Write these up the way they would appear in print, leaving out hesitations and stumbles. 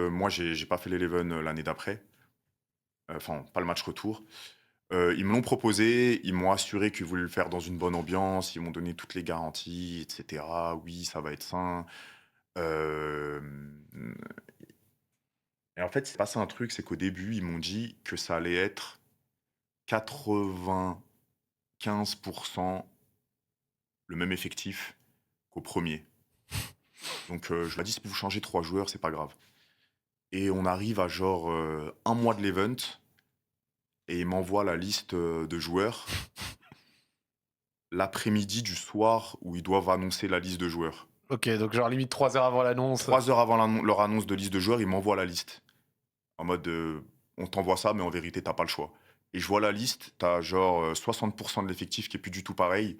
Moi, j'ai pas fait l'Eleven l'année d'après, enfin, pas le match retour. Ils me l'ont proposé, ils m'ont assuré qu'ils voulaient le faire dans une bonne ambiance, ils m'ont donné toutes les garanties et cetera. Oui, ça va être sain. Hem Et en fait, c'est passé un truc, c'est qu'au début, ils m'ont dit que ça allait être 95 le même effectif qu'au premier. Donc, je leur ai dit: «Si vous changez 3 joueurs, c'est pas grave». Et on arrive à genre, 1 mois de l'event et ils m'envoient la liste, de joueurs l'après-midi du soir où ils doivent annoncer la liste de joueurs. OK, donc genre limite 3 heures avant l'annonce. 3 heures avant leur annonce de liste de joueurs, ils m'envoient la liste. En mode, «On t'envoie ça, mais en vérité, tu pas le choix». Et je vois la liste, tu as genre, 60 de l'effectif qui est plus du tout pareil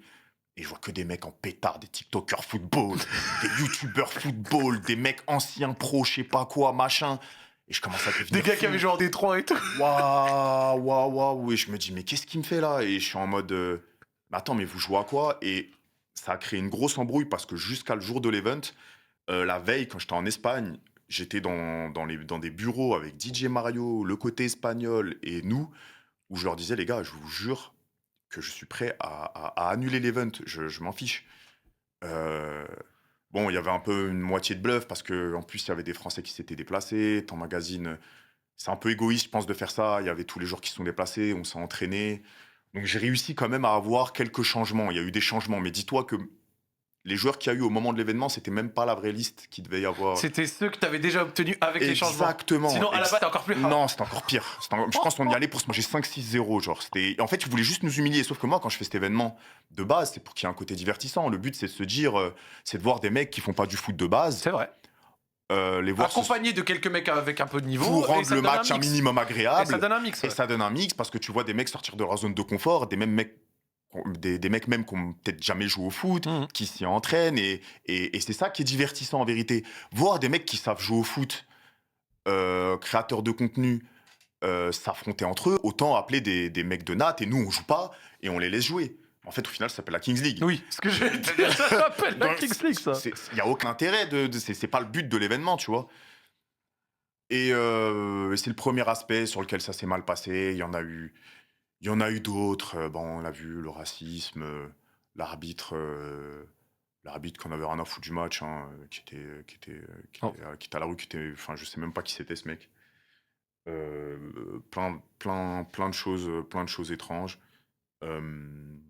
et je vois que des mecs en pétard, des tiktokers football, des youtubeurs football, des mecs anciens pros, je sais pas quoi, machin et je commence à Des devenir gars qui avaient fou. joué en D3 et tout. Waouh, waouh, waouh et je me dis: «Mais qu'est-ce qu'il me fait là?» Et je suis en mode, «Mais attends, mais vous jouez à quoi?» Et ça a créé une grosse embrouille parce que jusqu'à le jour de l'event, la veille, quand j'étais en Espagne, j'étais dans des bureaux avec DJ Mario, le côté espagnol et nous, où je leur disais: «Les gars, je vous jure que je suis prêt à annuler l'event, je m'en fiche». Heu, bon, il y avait un peu une moitié de bluff parce qu'en plus, il y avait des Français qui s'étaient déplacés. Ton magazine, c'est un peu égoïste, je pense, de faire ça. Il y avait tous les joueurs qui se sont déplacés, on s'est entraîné. Donc j'ai réussi quand même à avoir quelques changements. Il y a eu des changements, mais dis-toi que les joueurs qu'il y a eu au moment de l'événement, c'était même pas la vraie liste qu'il devait y avoir. C'était ceux que tu avais déjà obtenus avec les changements. Exactement, Sinon, à la base, c'était encore plus hard. non, c'était encore pire. Je pense qu'on y allait pour se manger 5-6-0, genre, en fait, ils voulaient juste nous humilier, sauf que moi, quand je fais cet événement, de base, c'est pour qu'il y ait un côté divertissant. Le but, c'est de se dire, c'est de voir des mecs qui font pas du foot de base, C'est vrai. les voir Accompagné de quelques mecs avec un peu de niveau pour et rendre ça le te donne un match un mix. minimum Et ça agréable donne un mix, et ouais. ça donne un mix parce que tu vois des mecs sortir de leur zone de confort, des mecs même qui ont peut-être jamais joué au foot, Mmh. qui s'y entraînent et c'est ça qui est divertissant en vérité. Voir des mecs qui savent jouer au foot, créateurs de contenu, s'affronter entre eux, autant appeler des mecs de Nat et nous on joue pas et on les laisse jouer. En fait, au final, ça s'appelle la Kings League. Oui, ce que je vais te dire, ça s'appelle la Donc, Kings League, ça. il y a aucun intérêt c'est pas le but de l'événement, tu vois? Et c'est le premier aspect sur lequel ça s'est mal passé. Il y en a eu d'autres, bon, on a vu le racisme, l'arbitre, l'arbitre qu'on avait rien à foutre du match, hein, Oh. qui était à la rue, enfin, je sais même pas qui c'était ce mec. Plein de choses étranges. Hem